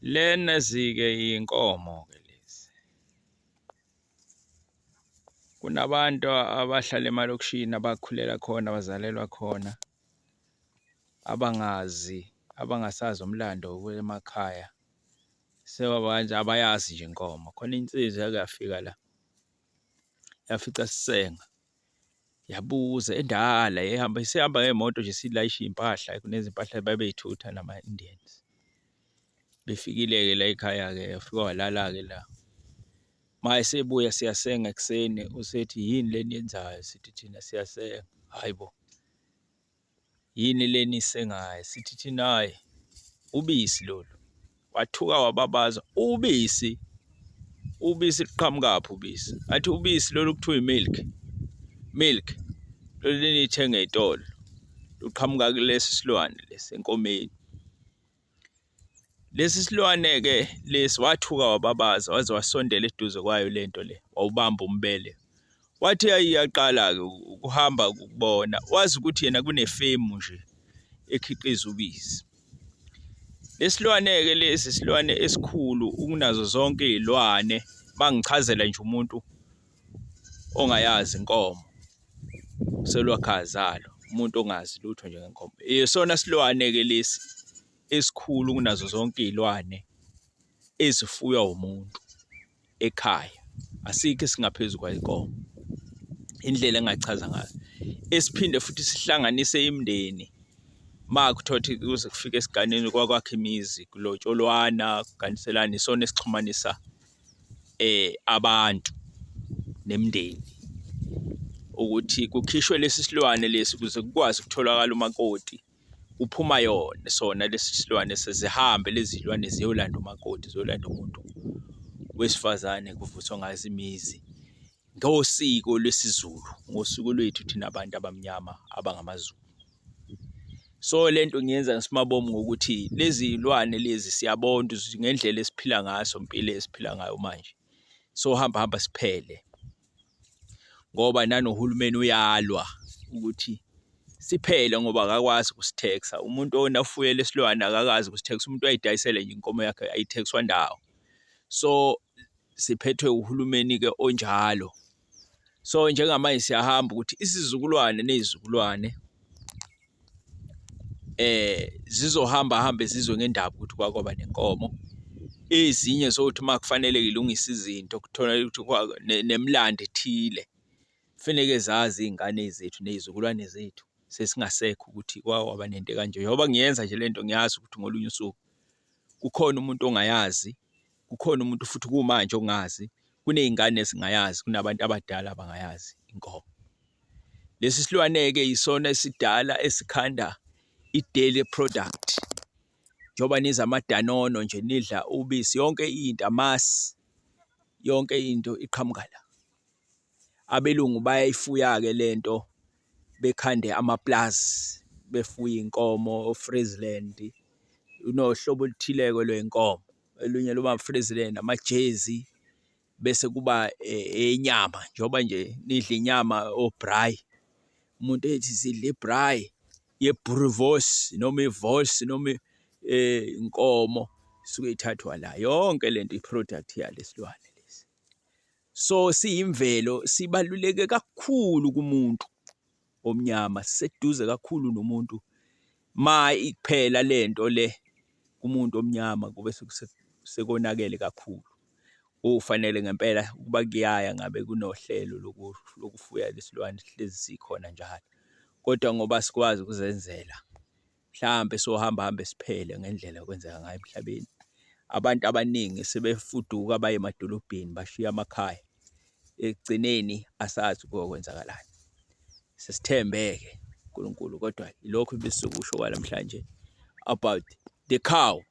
Lena zike inkomo ke lezi. Kunabantu abahlala emalokishini abakhulela khona abazalelwa khona abangasazi umlando wemakhaya sebabanje abayazi nje inkomo. Khona insizwa yake yafika la yafica sisenga yabuza endala isihamba ngemoto nje silayisha impahla kunezimpahla babeyithutha nama-Indians. Befikile-ke la ekhaya-ke yafika walala-ke la. Maye sebuya siyasenga ekuseni usethi yini le eniyenzayo? Sithi thina siyasenga. Hayi bo, yini le eniyisengayo? Sithi thina hhayi ubisi lolu. Wathuka wababaza, ubisi luqhamukaphi ubisi? Athi ubisi lolu kuthiwa milk lolu eniyithenga ey'tolo luqhamuka kulesi silwane lesi enkomeni. Lesi silwane-ke lesi wathuka wababaza waze wasondela eduze kwayo lento le wawubamba umbele. Wathi yaqala-ke ukuhamba ukubona wazi ukuthi yena kunefemu nje ekhiqiza ubisi. Lesilwane-ke lesi isilwane esikhulu ukunazo zonke iy'lwane bangichazela nje umuntu ongayazi inkomo selwakhazi umuntu ongazi lutho nje ngenkomo. Isona silwane-ke lesi esikhulu kunazo zonke iy'lwane ezifuywa umuntu ekhaya. Asikho esingaphezu kwayinkomo, indlela engingachaza ngayo. Esiphinde futhi sihlanganise imindeni makuthiwa ukuthi kuze kufike esiganeni kwakwakha imizi kulotsholwana kuganiselana, isona esixhumanisa abantu nemindeni ukuthi kukhishwe lesi silwane lesi ukuze kukwazi ukutholakala umakoti. Uphuma yona sona lesi silwane sezihambe lezi iy'lwane ziyolanda umakoti, ziyolanda umuntu wesifazane kuvuthwa ngazo imizi ngosiko lwesiZulu, ngosiko lwethu thina abantu abamnyama abangamaZulu. So lento ngiyenza ngesimabomu ngokuthi lezi iy'lwane lezi siyabona ukuthi ngendlela esiphila ngaso, impilo esiphila ngayo manje sohamba siphele ngoba nanohulumeni uyalwa ukuthi siphele ngoba akakwazi ukusitheksa. Umuntu ofuye lesilwane akakazi ukusitheksa, umuntu uyayidayisela nje inkomo yakhe ayithekiswa ndawo. So siphethwe uhulumeni-ke onjalo. So njengamanje siyahamba ukuthi isizukulwane ney'zukulwane zizohamba zizwe ngendaba ukuthi kwaba nenkomo. Ezinye zokuthi uma kufanele ilungise izinto kuthola ukuthi nemilando ethile kufaneke zazi iy'ngane zethu ney'zukulwane zethu sesingasekho ukuthi kwaba nento kanje. Njengoba ngiyenza nje lento ngiyazi ukuthi ngolunye usuku kukhona umuntu ongayazi, kukhona umuntu futhi kumanje ongazi, kuney'ngane ezingayazi, kunabantu abadala abangayazi inkomo. Lesi silwane-ke yisona esidala esikhanda i-dairy product. Njengoba nidla amadanono nje, nidla ubisi, yonke into, amasi, yonke into iqhamuka la. Abelungu bayayifuya-ke lento bekhande amapulazi, befuye inkomo o-Friesland, unohlobo oluthileko lwey'nkomo. Olunye luba Friesland, amajezi, bese kuba enyama, njengoba nje nidla inyama o-braai. Umuntu ethi sidla i-braai ye-boerewors noma i-wors noma inkomo isuke ithathwa la. Yonke lento i-product yalesilwane lesi. So siyimvelo, sibaluleke kakhulu kumuntu omnyama, siseduze kakhulu nomuntu. Iphela lento le kumuntu omnyama kube sekonakele kakhulu. Kufanele ngempela ukuba kuyaya ngabe kunohlelo lokufuya lesilwane sihlezi sikhona njalo. Kodwa ngoba sikwazi ukuzenzela, mhlambe sohamba siphele ngendlela okwenzeka ngayo emhlabeni. Abantu abaningi sebefuduka baye emadolobheni bashiya amakhaya. Ekugcineni asazi kuyokwenzakalayo. Sesithembe-ke uNkulunkulu, kodwa ilokhu bese kusho kwanamhlanje about the cow.